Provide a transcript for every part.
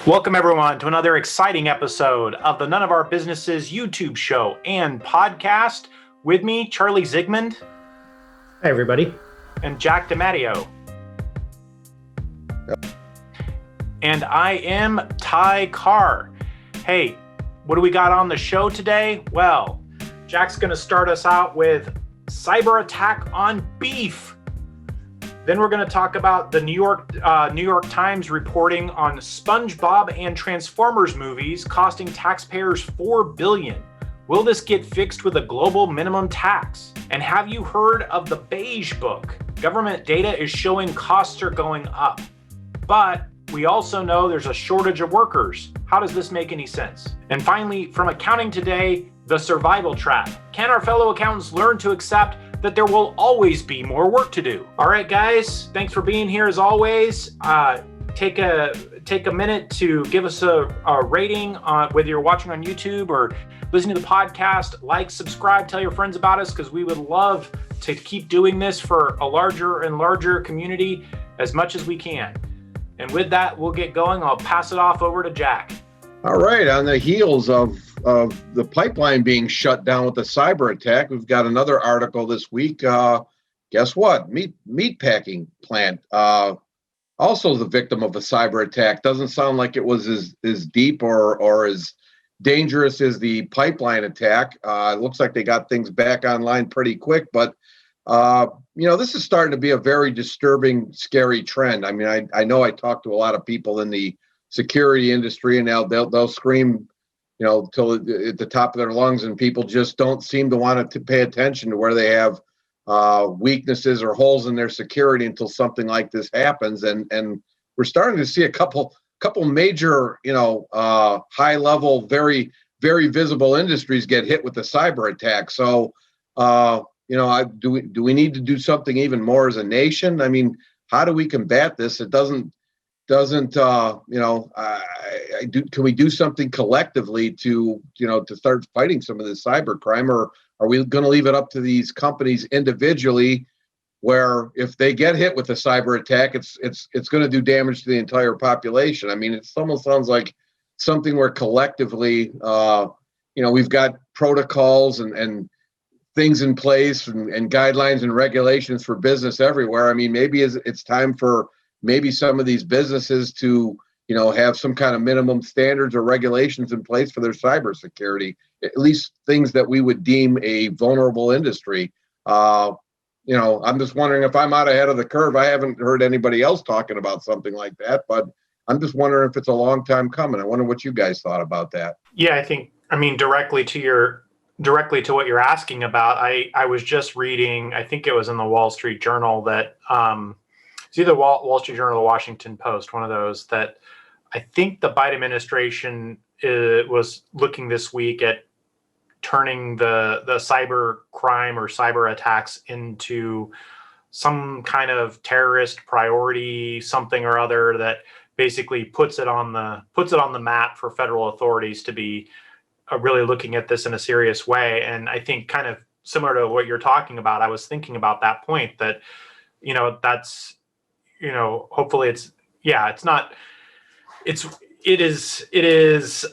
Welcome, everyone, to another exciting episode of the None of Our Businesses YouTube show and podcast. With me, Charlie Zygmunt. Hi, everybody. And Jack DiMatteo. Yep. And I am Ty Carr. Hey, what do we got on the show today? Well, Jack's going to start us out with Cyberattack on beef. Then we're going to talk about the New York Times reporting on Spongebob and Transformers movies costing taxpayers $4 billion. Will this get fixed with a global minimum tax? And have you heard of the Beige Book? Government data is showing costs are going up. But we also know there's a shortage of workers. How does this make any sense? And finally, from Accounting Today, the survival trap. Can our fellow accountants learn to accept that there will always be more work to do? All right, guys, thanks for being here as always. Take a minute to give us a rating, whether you're watching on YouTube or listening to the podcast. Like, subscribe, tell your friends about us, because we would love to keep doing this for a larger and larger community as much as we can. And with that, we'll get going. I'll pass it off over to Jack. All right, on the heels of the pipeline being shut down with the cyber attack, we've got another article this week. Guess what? Meat packing plant, also the victim of a cyber attack. Doesn't sound like it was as deep or as dangerous as the pipeline attack. It looks like they got things back online pretty quick, but this is starting to be a very disturbing, scary trend. I mean, I know I talked to a lot of people in the security industry, and they'll scream, till at the top of their lungs, and people just don't seem to want to pay attention to where they have weaknesses or holes in their security until something like this happens. And we're starting to see a couple major, high level, very, very visible industries get hit with the cyber attack. So, do we need to do something even more as a nation? I mean, how do we combat this? It doesn't can we do something collectively to start fighting some of this cyber crime, or are we going to leave it up to these companies individually, where if they get hit with a cyber attack, it's going to do damage to the entire population? I mean, it almost sounds like something where collectively, we've got protocols and things in place and guidelines and regulations for business everywhere. I mean, maybe it's time for maybe some of these businesses to, have some kind of minimum standards or regulations in place for their cybersecurity, at least things that we would deem a vulnerable industry. I'm just wondering if I'm out ahead of the curve. I haven't heard anybody else talking about something like that, but I'm just wondering if it's a long time coming. I wonder what you guys thought about that. Yeah, directly to what you're asking about, I was just reading, I think it was in the Wall Street Journal that, it's either Wall Street Journal or the Washington Post, one of those, that I think the Biden administration was looking this week at turning the cyber crime or cyber attacks into some kind of terrorist priority, something or other, that basically puts it on the map for federal authorities to be really looking at this in a serious way. And I think, kind of similar to what you're talking about, I was thinking about that point, that hopefully it is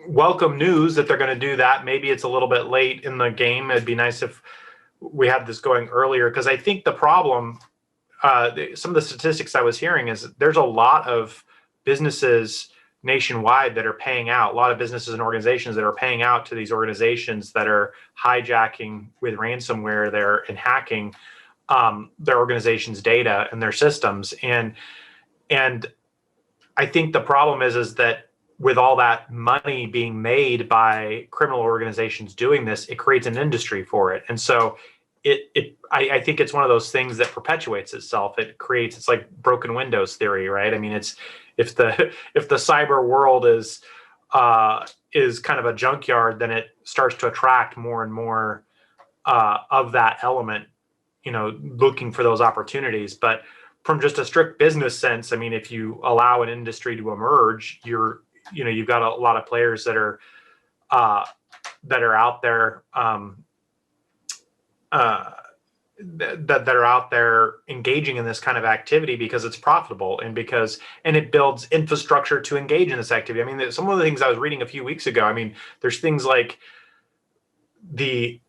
welcome news that they're going to do that. Maybe it's a little bit late in the game. It'd be nice if we had this going earlier, because I think the problem, some of the statistics I was hearing, is there's a lot of businesses nationwide that are paying out, a lot of businesses and organizations that are paying out to these organizations that are hijacking with ransomware and hacking their organization's data and their systems. And I think the problem is that with all that money being made by criminal organizations doing this, it creates an industry for it. And so I think it's one of those things that perpetuates itself. It's like broken windows theory, right? I mean, it's if the cyber world is kind of a junkyard, then it starts to attract more and more of that element, looking for those opportunities. But from just a strict business sense, I mean, if you allow an industry to emerge, you've got a lot of players that are out there that are out there engaging in this kind of activity because it's profitable and it builds infrastructure to engage in this activity. I mean, some of the things I was reading a few weeks ago, I mean, there's things like the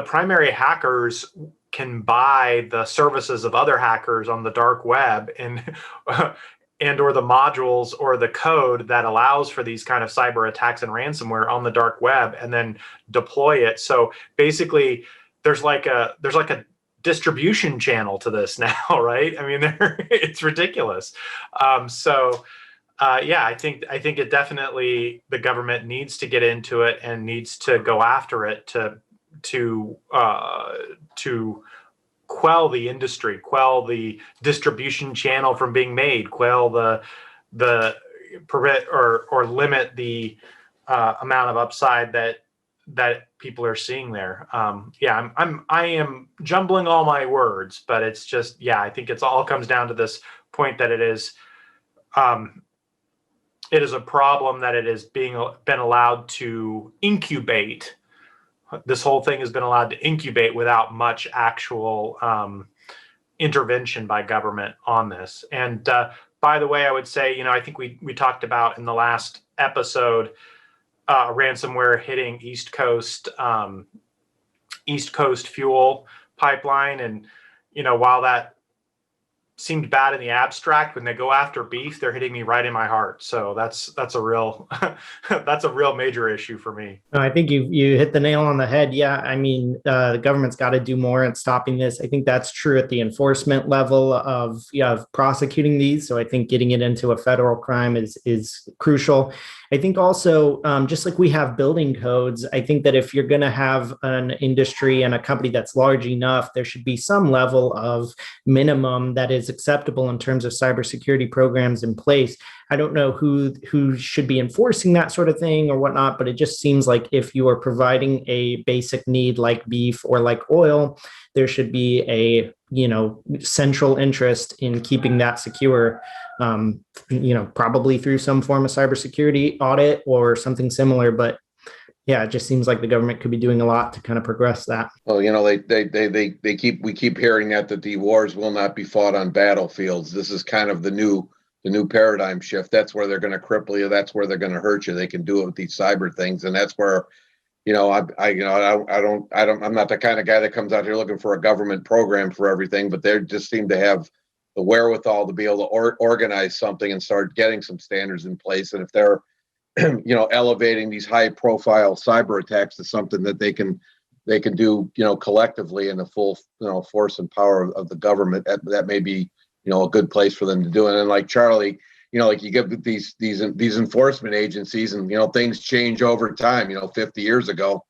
primary hackers can buy the services of other hackers on the dark web and or the modules or the code that allows for these kind of cyber attacks and ransomware on the dark web, and then deploy it. So basically, there's like a distribution channel to this now, right? I mean, it's ridiculous. Yeah, I think it definitely, the government needs to get into it and needs to go after it to quell the industry, quell the distribution channel from being made, quell the prevent or limit the amount of upside that people are seeing there. Yeah, I am jumbling all my words, but it's just, yeah, I think it's all comes down to this point that it is a problem that it is been allowed to incubate. This whole thing has been allowed to incubate without much actual intervention by government on this. And by the way, I would say, I think we talked about in the last episode ransomware hitting East Coast fuel pipeline, and while that seemed bad in the abstract, when they go after beef, they're hitting me right in my heart. So that's a real that's a real major issue for me. No, I think you hit the nail on the head. Yeah, I mean, the government's got to do more at stopping this. I think that's true at the enforcement level of prosecuting these. So I think getting it into a federal crime is crucial. I think also, just like we have building codes, I think that if you're going to have an industry and a company that's large enough, there should be some level of minimum that is acceptable in terms of cybersecurity programs in place. I don't know who should be enforcing that sort of thing or whatnot, but it just seems like if you are providing a basic need like beef or like oil, there should be a central interest in keeping that secure. Probably through some form of cybersecurity audit or something similar. But yeah, it just seems like the government could be doing a lot to kind of progress that. Well, we keep hearing that the wars will not be fought on battlefields. This is kind of the new paradigm shift. That's where they're going to cripple you. That's where they're going to hurt you. They can do it with these cyber things, and that's where, I'm not the kind of guy that comes out here looking for a government program for everything, but they just seem to have the wherewithal to be able to organize something and start getting some standards in place. And if they're, elevating these high profile cyber attacks to something that they can do, collectively in the full, force and power of the government, that may be, a good place for them to do it. And like Charlie, like you get these enforcement agencies and, things change over time. 50 years ago,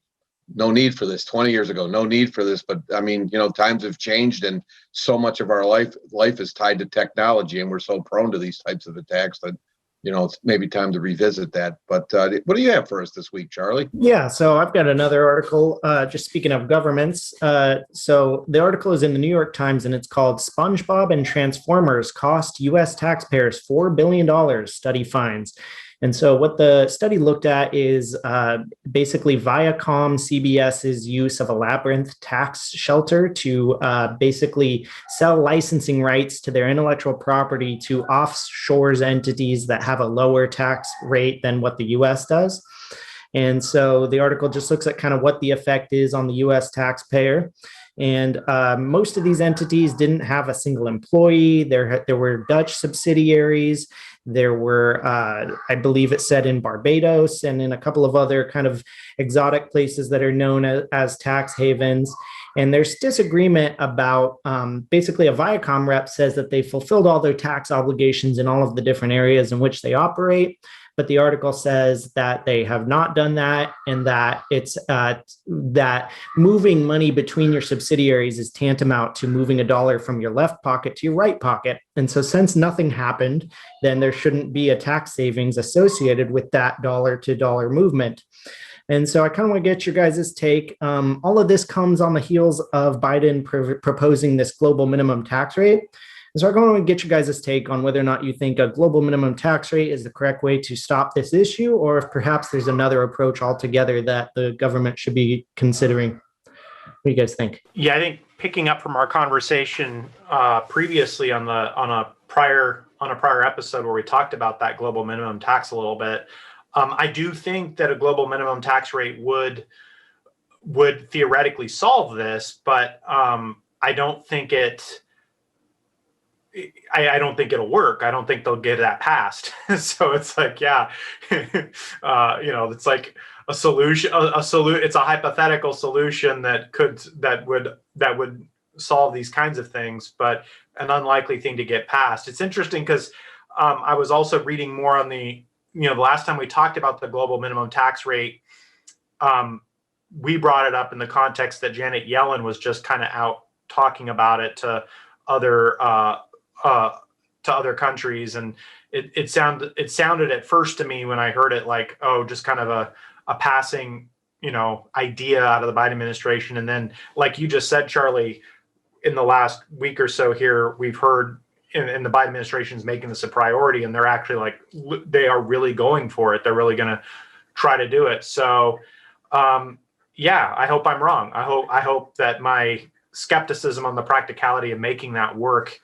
no need for this. 20 years ago, no need for this. But I mean, times have changed, and so much of our life is tied to technology, and we're so prone to these types of attacks that, it's maybe time to revisit that. But what do you have for us this week, Charlie? Yeah, so I've got another article, just speaking of governments. So the article is in the New York Times, and it's called "Spongebob and Transformers Cost U.S. Taxpayers $4 billion, Study Finds." And so what the study looked at is basically Viacom CBS's use of a labyrinth tax shelter to basically sell licensing rights to their intellectual property to offshore entities that have a lower tax rate than what the U.S. does. And so the article just looks at kind of what the effect is on the U.S. taxpayer. And most of these entities didn't have a single employee. There were Dutch subsidiaries. There were, I believe it said in Barbados and in a couple of other kind of exotic places that are known as tax havens. And there's disagreement about, basically a Viacom rep says that they fulfilled all their tax obligations in all of the different areas in which they operate. But the article says that they have not done that, and that it's that moving money between your subsidiaries is tantamount to moving a dollar from your left pocket to your right pocket. And so since nothing happened, then there shouldn't be a tax savings associated with that dollar to dollar movement. And so I kind of want to get your guys' take. All of this comes on the heels of Biden proposing this global minimum tax rate. And so I'm going to get your guys' take on whether or not you think a global minimum tax rate is the correct way to stop this issue, or if perhaps there's another approach altogether that the government should be considering. What do you guys think? Yeah, I think picking up from our conversation previously on a prior episode where we talked about that global minimum tax a little bit, I do think that a global minimum tax rate would theoretically solve this, but I don't think I don't think it'll work. I don't think they'll get that passed. So it's like, yeah, it's like a solution. It's a hypothetical solution that would solve these kinds of things, but an unlikely thing to get passed. It's interesting because I was also reading more on the last time we talked about the global minimum tax rate. We brought it up in the context that Janet Yellen was just kind of out talking about it to other countries, and it sounded at first to me when I heard it like, oh, just kind of a passing idea out of the Biden administration, and then like you just said, Charlie, in the last week or so here, we've heard and the Biden administration is making this a priority, and they're actually like they are really going for it. They're really going to try to do it. So yeah, I hope I'm wrong. I hope that my skepticism on the practicality of making that work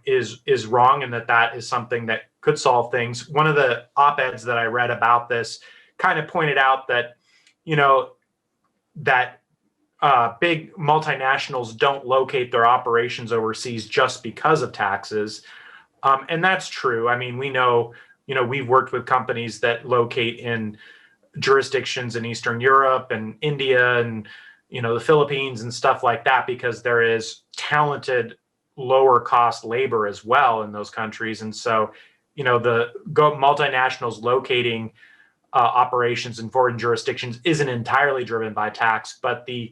is wrong, and that is something that could solve things. One of the op-eds that I read about this kind of pointed out that that big multinationals don't locate their operations overseas just because of taxes, and that's true. I mean, we know we've worked with companies that locate in jurisdictions in Eastern Europe and India and the Philippines and stuff like that, because there is talented lower cost labor as well in those countries. And so the multinationals locating operations in foreign jurisdictions isn't entirely driven by tax, but the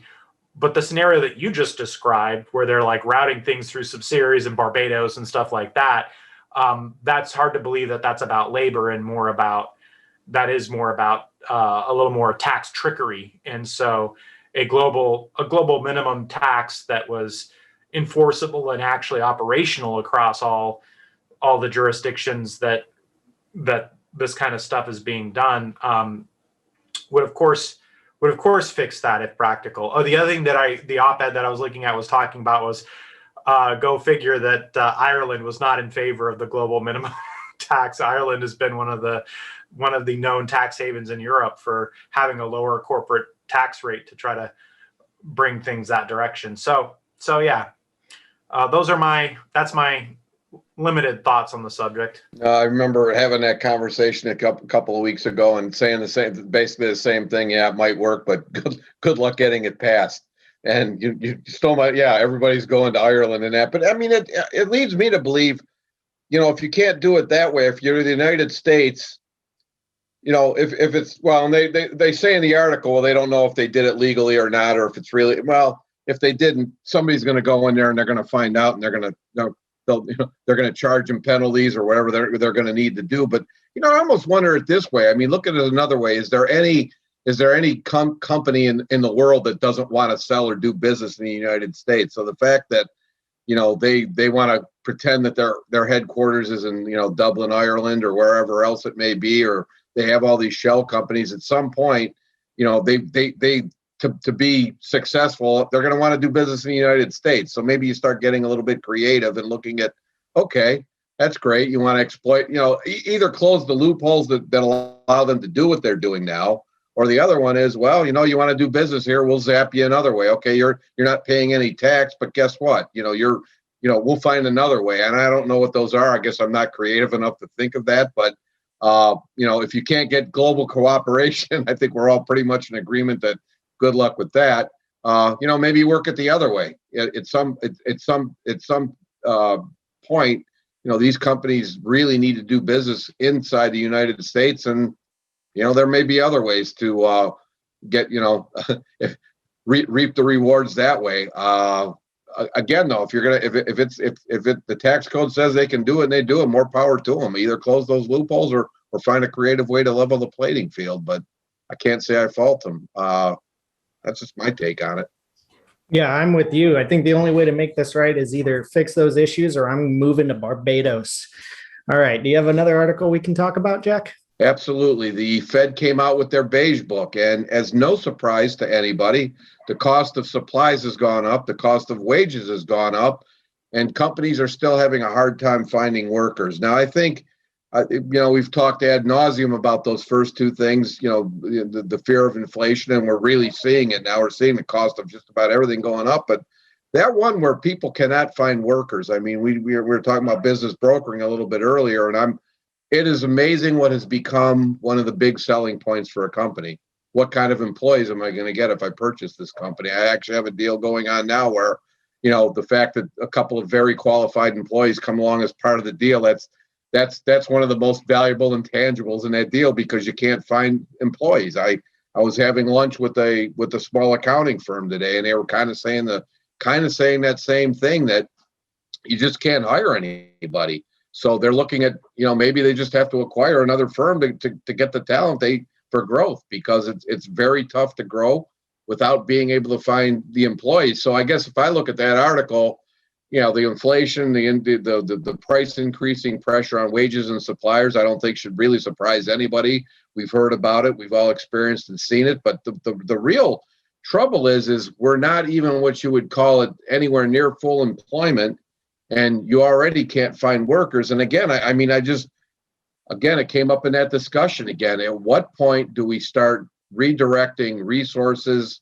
scenario that you just described, where they're like routing things through subsidiaries in Barbados and stuff like that, that's hard to believe that that's about labor and more about a little more tax trickery. And so a global minimum tax that was enforceable and actually operational across all the jurisdictions that this kind of stuff is being done would of course fix that if practical. Oh, the other thing the op-ed that I was looking at was talking about was go figure that Ireland was not in favor of the global minimum tax. Ireland has been one of the known tax havens in Europe for having a lower corporate tax rate to try to bring things that direction. So yeah, that's my limited thoughts on the subject. I remember having that conversation a couple of weeks ago and saying basically the same thing. Yeah, it might work, but good luck getting it passed. And you still might. Yeah, everybody's going to Ireland and that. But I mean, it leads me to believe, if you can't do it that way, if you're the United States, if it's, well, and they say in the article, well, they don't know if they did it legally or not, or if it's really, well, if they didn't, somebody's going to go in there and they're going to find out, and they're going to, they're going to charge them penalties or whatever they're going to need to do. But, I almost wonder it this way. I mean, look at it another way. Is there any company in the world that doesn't want to sell or do business in the United States? So the fact that, they want to pretend that their headquarters is in, Dublin, Ireland, or wherever else it may be, or they have all these shell companies, at some point, to be successful, they're going to want to do business in the United States. So maybe you start getting a little bit creative and looking at, okay, that's great. You want to exploit, either close the loopholes that allow them to do what they're doing now, or the other one is, well, you want to do business here, we'll zap you another way. Okay, you're not paying any tax, but guess what? We'll find another way. And I don't know what those are. I guess I'm not creative enough to think of that, but if you can't get global cooperation, I think we're all pretty much in agreement that good luck with that. Maybe work it the other way. At some point, these companies really need to do business inside the United States, and there may be other ways to get reap the rewards that way. Again, though, if the tax code says they can do it and they do it, more power to them. Either close those loopholes or find a creative way to level the playing field. But I can't say I fault them. That's just my take on it. Yeah, I'm with you. I think the only way to make this right is either fix those issues or I'm moving to Barbados. All right. Do you have another article we can talk about, Jack? Absolutely. The Fed came out with their beige book, and as no surprise to anybody, the cost of supplies has gone up, the cost of wages has gone up, and companies are still having a hard time finding workers. Now, I think, we've talked ad nauseum about those first two things, the fear of inflation, and we're really seeing it now. We're seeing the cost of just about everything going up, but that one where people cannot find workers. I mean, we were talking about business brokering a little bit earlier, and it is amazing what has become one of the big selling points for a company. What kind of employees am I going to get if I purchase this company? I actually have a deal going on now where, the fact that a couple of very qualified employees come along as part of the deal, that's one of the most valuable intangibles in that deal, because you can't find employees. I was having lunch with a small accounting firm today, and they were kind of saying that same thing, that you just can't hire anybody. So they're looking at, maybe they just have to acquire another firm to get the talent for growth, because it's very tough to grow without being able to find the employees. So I guess if I look at that article, the inflation, the price increasing pressure on wages and suppliers, I don't think should really surprise anybody. We've heard about it. We've all experienced and seen it. But the real trouble is we're not even what you would call it anywhere near full employment, and you already can't find workers. And again, it came up in that discussion again. At what point do we start redirecting resources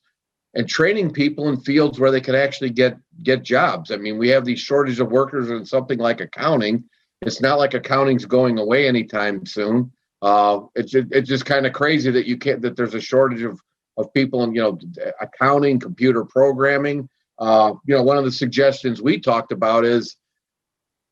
and training people in fields where they can actually get jobs? I mean, we have these shortage of workers in something like accounting. It's not like accounting's going away anytime soon. It's just kind of crazy that there's a shortage of people in, accounting, computer programming. One of the suggestions we talked about is,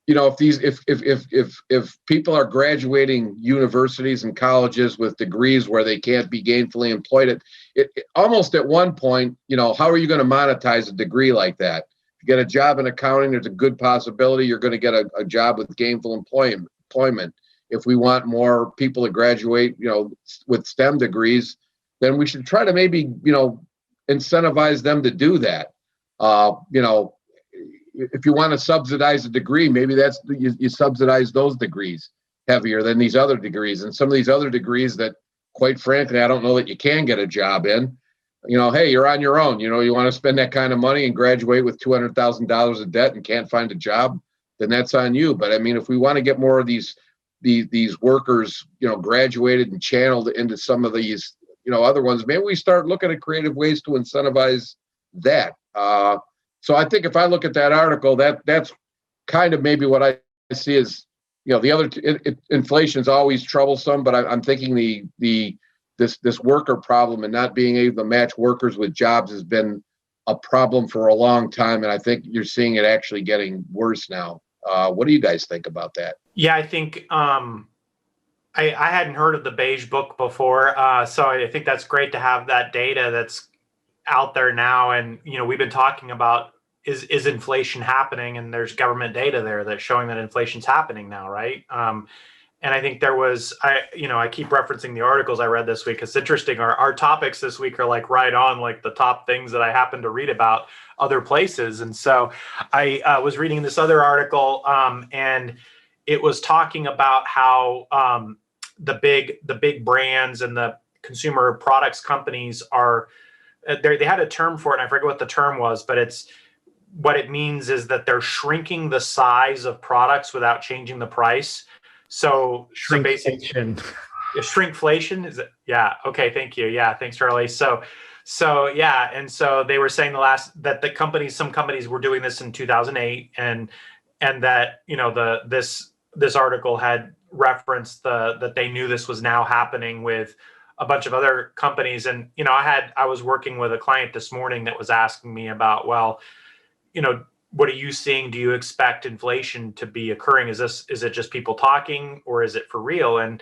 if people are graduating universities and colleges with degrees where they can't be gainfully employed, it almost at one point, how are you going to monetize a degree like that? If you get a job in accounting, there's a good possibility you're going to get a job with gainful employment. If we want more people to graduate, with STEM degrees, then we should try to maybe, incentivize them to do that. If you want to subsidize a degree, maybe you subsidize those degrees heavier than these other degrees. And some of these other degrees that, quite frankly, I don't know that you can get a job in. Hey, you're on your own. You want to spend that kind of money and graduate with $200,000 of debt and can't find a job, then that's on you. But I mean, if we want to get more of these workers, graduated and channeled into some of these, other ones, maybe we start looking at creative ways to incentivize that. So I think if I look at that article, that's kind of maybe what I see as, the other inflation is always troublesome, but I'm thinking this worker problem and not being able to match workers with jobs has been a problem for a long time, and I think you're seeing it actually getting worse now. What do you guys think about that? Yeah, I think I hadn't heard of the beige book before, so I think that's great to have that data that's out there now. And we've been talking about is inflation happening, and there's government data there that's showing that inflation's happening now, right? And I think there was, I keep referencing the articles I read this week. It's interesting. Our topics this week are like right on like the top things that I happen to read about other places. And so I was reading this other article, and it was talking about how the big brands and the consumer products companies are, they had a term for it, and I forget what the term was, but what it means is that they're shrinking the size of products without changing the price. So basically, shrinkflation is it? Yeah. Okay. Thank you. Yeah. Thanks, Charlie. So yeah. And so they were saying that some companies were doing this in 2008, and that, this article had referenced that they knew this was now happening with a bunch of other companies. And, I was working with a client this morning that was asking me about, well, what are you seeing? Do you expect inflation to be occurring? Is it just people talking, or is it for real? And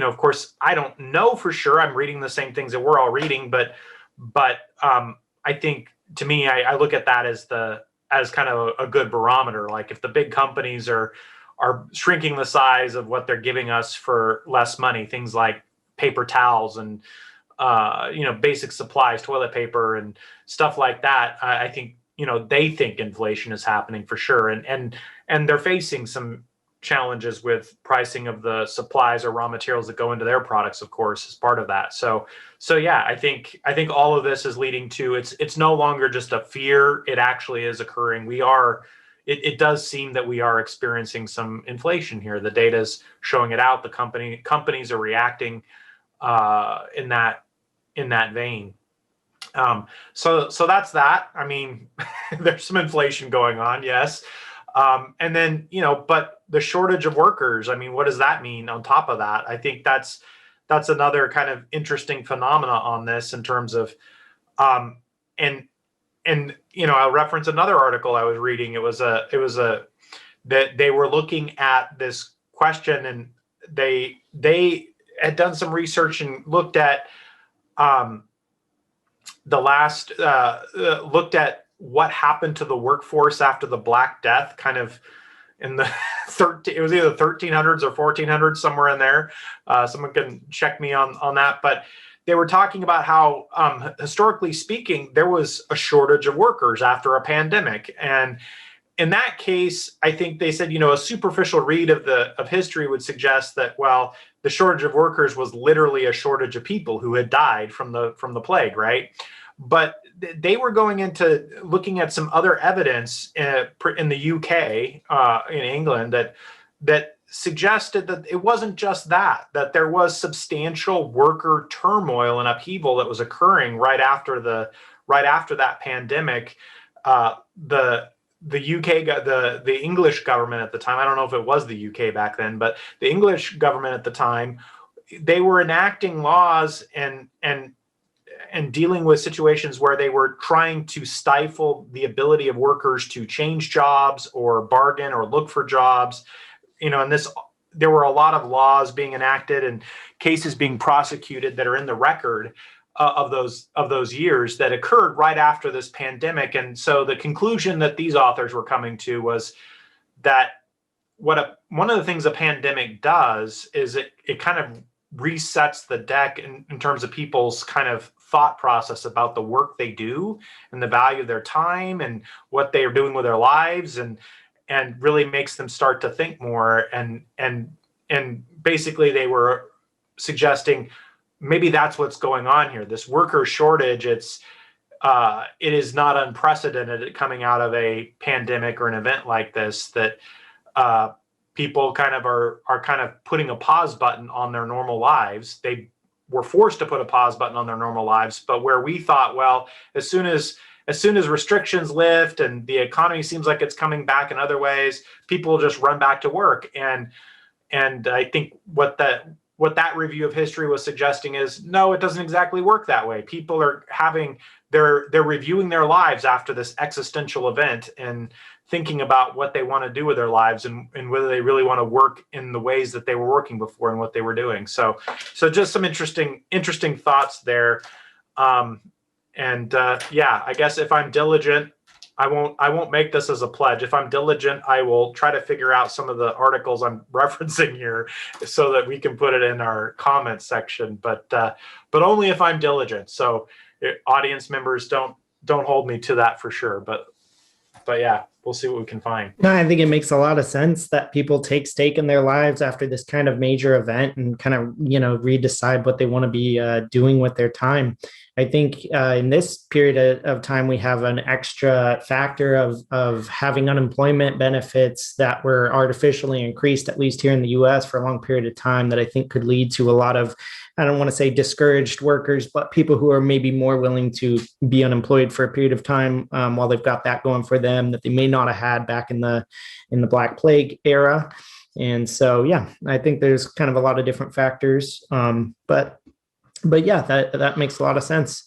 of course, I don't know for sure. I'm reading the same things that we're all reading, but I think, to me, I look at that as kind of a good barometer. Like, if the big companies are shrinking the size of what they're giving us for less money, things like paper towels and basic supplies, toilet paper and stuff like that, I think they think inflation is happening for sure, and they're facing some challenges with pricing of the supplies or raw materials that go into their products, of course, as part of that. So yeah, I think all of this is leading to it's no longer just a fear. It actually is occurring. It does seem that we are experiencing some inflation here. The data is showing it out. The companies are reacting in that vein. So that's that. I mean, there's some inflation going on, yes. And then, but the shortage of workers, I mean, what does that mean on top of that? I think that's another kind of interesting phenomena on this in terms of, and I'll reference another article I was reading. It was that they were looking at this question, and they had done some research and looked at, looked at what happened to the workforce after the Black Death, kind of in the it was either 1300s or 1400s, somewhere in there. Someone can check me on that, but they were talking about how, historically speaking, there was a shortage of workers after a pandemic. And in that case, I think they said, a superficial read of history would suggest that, well, the shortage of workers was literally a shortage of people who had died from the plague, right? But they were going into looking at some other evidence in the UK, in England, that suggested that it wasn't just that there was substantial worker turmoil and upheaval that was occurring right after that pandemic. The UK, the English government at the time, I don't know if it was the UK back then, but the English government at the time, they were enacting laws and dealing with situations where they were trying to stifle the ability of workers to change jobs or bargain or look for jobs. And there were a lot of laws being enacted and cases being prosecuted that are in the record of those years that occurred right after this pandemic. And so the conclusion that these authors were coming to was that one of the things a pandemic does is it kind of resets the deck in terms of people's kind of thought process about the work they do and the value of their time and what they are doing with their lives, and really makes them start to think more. And basically they were suggesting maybe that's what's going on here. This worker shortage, it is not unprecedented coming out of a pandemic or an event like this, that people kind of are kind of putting a pause button on their normal lives. They were forced to put a pause button on their normal lives, but where we thought, well, as soon as restrictions lift and the economy seems like it's coming back in other ways, people just run back to work. And I think what that review of history was suggesting is, no, it doesn't exactly work that way. People are they're reviewing their lives after this existential event and thinking about what they want to do with their lives and whether they really want to work in the ways that they were working before and what they were doing. So just some interesting thoughts there. Yeah, I guess if I'm diligent, I won't make this as a pledge. If I'm diligent, I will try to figure out some of the articles I'm referencing here so that we can put it in our comments section, but only if I'm diligent. So audience members, don't hold me to that for sure. But yeah, we'll see what we can find. No, I think it makes a lot of sense that people take stake in their lives after this kind of major event and kind of, redecide what they want to be doing with their time. I think in this period of time, we have an extra factor of having unemployment benefits that were artificially increased, at least here in the US, for a long period of time, that I think could lead to a lot of, I don't want to say discouraged workers, but people who are maybe more willing to be unemployed for a period of time while they've got that going for them that they may not have had back in the Black Plague era. And so, yeah, I think there's kind of a lot of different factors. But yeah, that makes a lot of sense.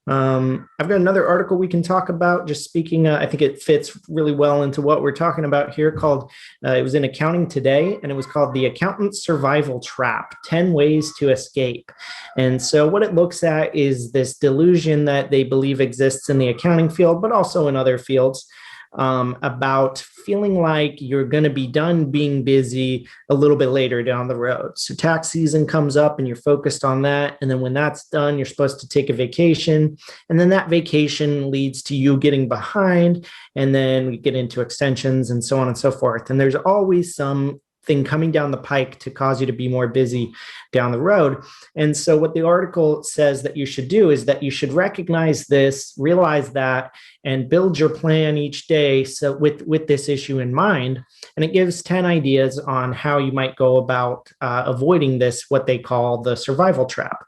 I've got another article we can talk about. Just speaking, I think it fits really well into what we're talking about here. Called it was in Accounting Today, and it was called "The Accountant's Survival Trap: 10 Ways to Escape." And so, what it looks at is this delusion that they believe exists in the accounting field, but also in other fields, about feeling like you're going to be done being busy a little bit later down the road. So tax season comes up and you're focused on that. And then when that's done, you're supposed to take a vacation. And then that vacation leads to you getting behind. And then we get into extensions and so on and so forth. And there's always some thing coming down the pike to cause you to be more busy down the road. And so what the article says that you should do is that you should recognize this, realize that, and build your plan each day so with this issue in mind. And it gives 10 ideas on how you might go about avoiding this, what they call the survival trap.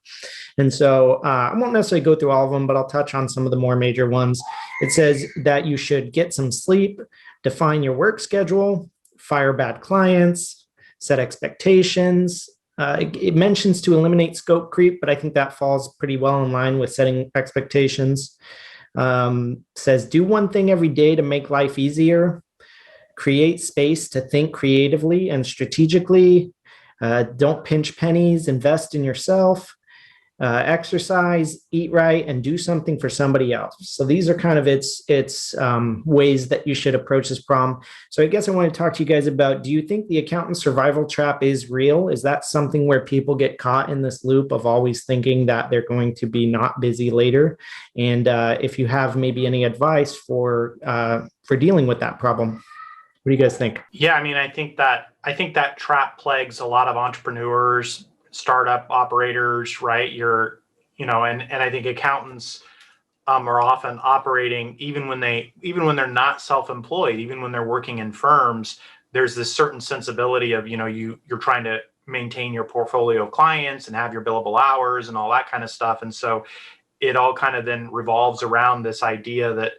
And so I won't necessarily go through all of them, but I'll touch on some of the more major ones. It says that you should get some sleep, define your work schedule, fire bad clients, set expectations. It mentions to eliminate scope creep, but I think that falls pretty well in line with setting expectations. Says do one thing every day to make life easier, create space to think creatively and strategically, don't pinch pennies, invest in yourself, exercise, eat right, and do something for somebody else. So these are kind of its ways that you should approach this problem. So I guess I want to talk to you guys about, do you think the accountant survival trap is real? Is that something where people get caught in this loop of always thinking that they're going to be not busy later? And if you have maybe any advice for dealing with that problem, what do you guys think? Yeah, I mean, I think that trap plagues a lot of entrepreneurs, startup operators, right? And I think accountants are often operating even when they're not self-employed, even when they're working in firms. There's this certain sensibility of you're trying to maintain your portfolio of clients and have your billable hours and all that kind of stuff, and so it all kind of then revolves around this idea that,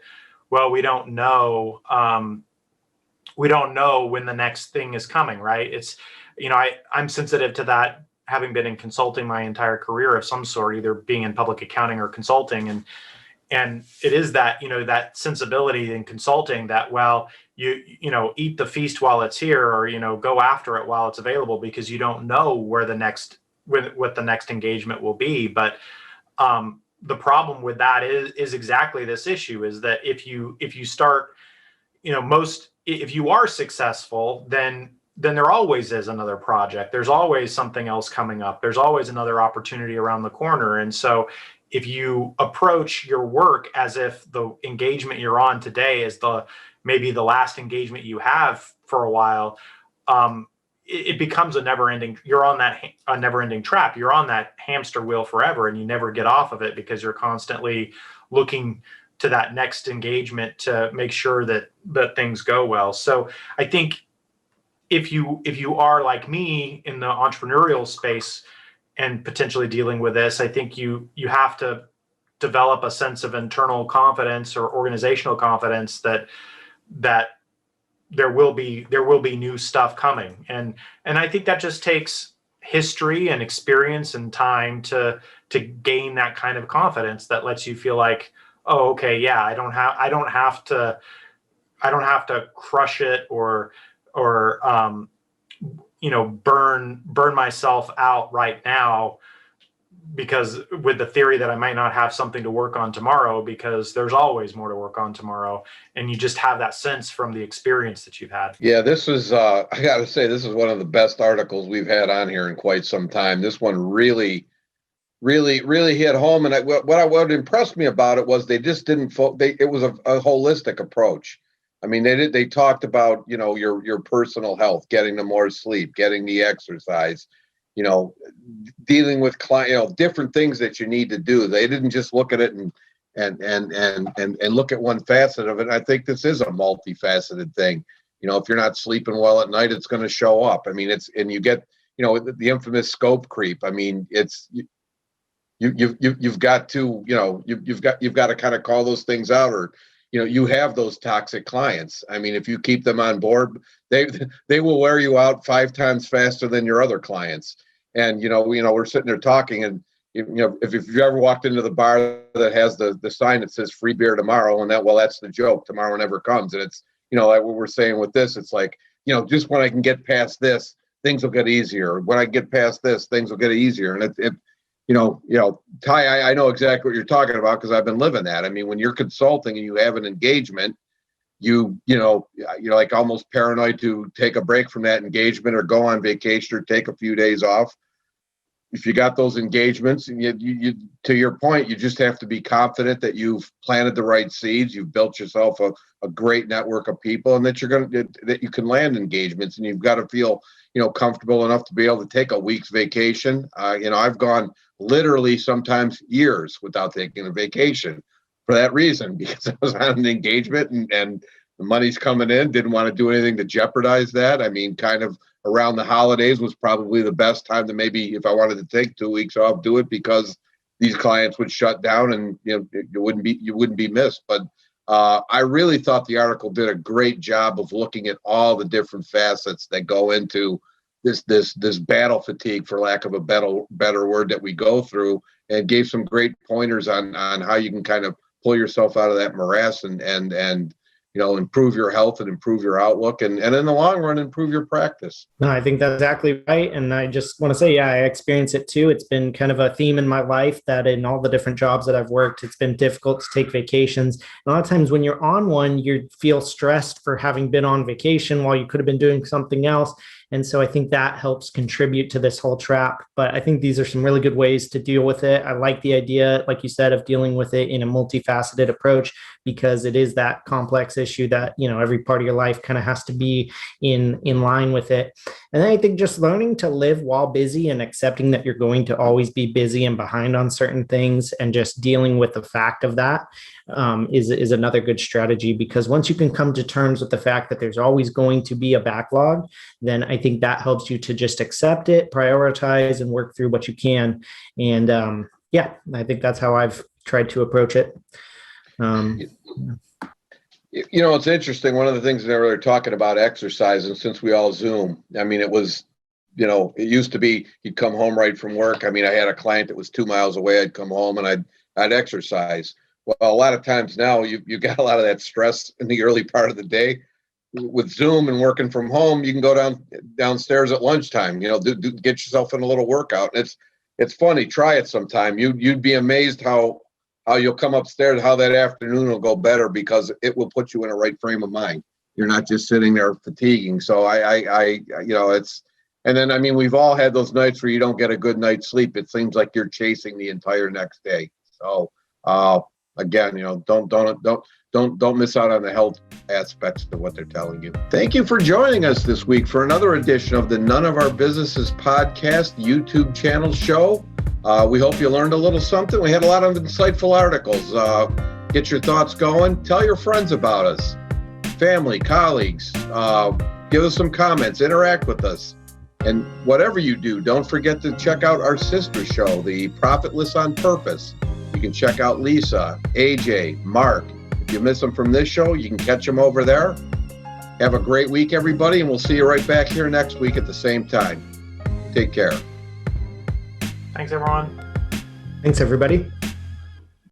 well, we don't know when the next thing is coming, right? It's I'm sensitive to that, having been in consulting my entire career of some sort, either being in public accounting or consulting. And it is that, that sensibility in consulting that, well, you eat the feast while it's here, or, go after it while it's available, because you don't know what the next engagement will be. But the problem with that is exactly this issue, is that if you start, if you are successful, then there always is another project. There's always something else coming up. There's always another opportunity around the corner. And so if you approach your work as if the engagement you're on today is maybe the last engagement you have for a while, it becomes a never-ending trap. You're on that hamster wheel forever, and you never get off of it because you're constantly looking to that next engagement to make sure that things go well. So I think if you are like me in the entrepreneurial space and potentially dealing with this, I think you have to develop a sense of internal confidence or organizational confidence that there will be new stuff coming. And I think that just takes history and experience and time to gain that kind of confidence that lets you feel like, oh, okay, yeah, I don't have to crush it or burn myself out right now, because with the theory that I might not have something to work on tomorrow, because there's always more to work on tomorrow. And you just have that sense from the experience that you've had. Yeah, this is, I got to say, this is one of the best articles we've had on here in quite some time. This one really hit home. And what impressed me about it was they just didn't, it was a holistic approach. I mean, they talked about, your personal health, getting the more sleep, getting the exercise, dealing with different things that you need to do. They didn't just look at it and look at one facet of it. I think this is a multifaceted thing. If you're not sleeping well at night, it's going to show up. I mean, and you get, the infamous scope creep. I mean, you've got to, you've got to kind of call those things out, or you have those toxic clients. I mean, if you keep them on board, they will wear you out 5 times faster than your other clients. And we're sitting there talking, and if you ever walked into the bar that has the sign that says free beer tomorrow, and that's the joke. Tomorrow never comes, and it's like what we're saying with this. It's like just when I can get past this, things will get easier. When I get past this, things will get easier. And Ty, I know exactly what you're talking about, because I've been living that. I mean, when you're consulting and you have an engagement, you're like almost paranoid to take a break from that engagement, or go on vacation, or take a few days off. if you got those engagements, and you to your point, you just have to be confident that you've planted the right seeds, you've built yourself a great network of people, and that that you can land engagements, and you've got to feel, comfortable enough to be able to take a week's vacation. I've gone literally sometimes years without taking a vacation for that reason, because I was on an engagement and the money's coming in, didn't want to do anything to jeopardize that. I mean, kind of around the holidays was probably the best time to, maybe if I wanted to take 2 weeks off, do it, because these clients would shut down and you wouldn't be missed. But I really thought the article did a great job of looking at all the different facets that go into this battle fatigue, for lack of a better word, that we go through, and gave some great pointers on how you can kind of pull yourself out of that morass and improve your health and improve your outlook, and in the long run, improve your practice. No, I think that's exactly right. And I just want to say, I experience it too. It's been kind of a theme in my life that in all the different jobs that I've worked, it's been difficult to take vacations. And a lot of times when you're on one, you feel stressed for having been on vacation while you could have been doing something else. And so I think that helps contribute to this whole trap. But I think these are some really good ways to deal with it. I like the idea, like you said, of dealing with it in a multifaceted approach, because it is that complex issue that, every part of your life kind of has to be in line with it. And then I think just learning to live while busy and accepting that you're going to always be busy and behind on certain things, and just dealing with the fact of that is another good strategy. Because once you can come to terms with the fact that there's always going to be a backlog, then I think that helps you to just accept it, prioritize, and work through what you can. And I think that's how I've tried to approach it. It's interesting. One of the things that they were talking about exercise, and since we all Zoom, I mean, it was, it used to be you'd come home right from work. I mean, I had a client that was 2 miles away. I'd come home and I'd exercise. Well, a lot of times now you got a lot of that stress in the early part of the day. With Zoom and working from home, you can go downstairs at lunchtime, get yourself in a little workout. And it's funny. Try it sometime. You'd be amazed how you'll come upstairs, how that afternoon will go better, because it will put you in a right frame of mind. You're not just sitting there fatiguing. So and then, I mean, we've all had those nights where you don't get a good night's sleep. It seems like you're chasing the entire next day. So, again, don't miss out on the health aspects of what they're telling you. Thank you for joining us this week for another edition of the None of Our Businesses podcast YouTube channel show. We hope you learned a little something. We had a lot of insightful articles. Get your thoughts going. Tell your friends about us, family, colleagues. Give us some comments. Interact with us. And whatever you do, don't forget to check out our sister show, the Profitless on Purpose. You can check out Lisa, AJ, Mark. If you miss them from this show, you can catch them over there. Have a great week, everybody, and we'll see you right back here next week at the same time. Take care. Thanks, everyone. Thanks, everybody.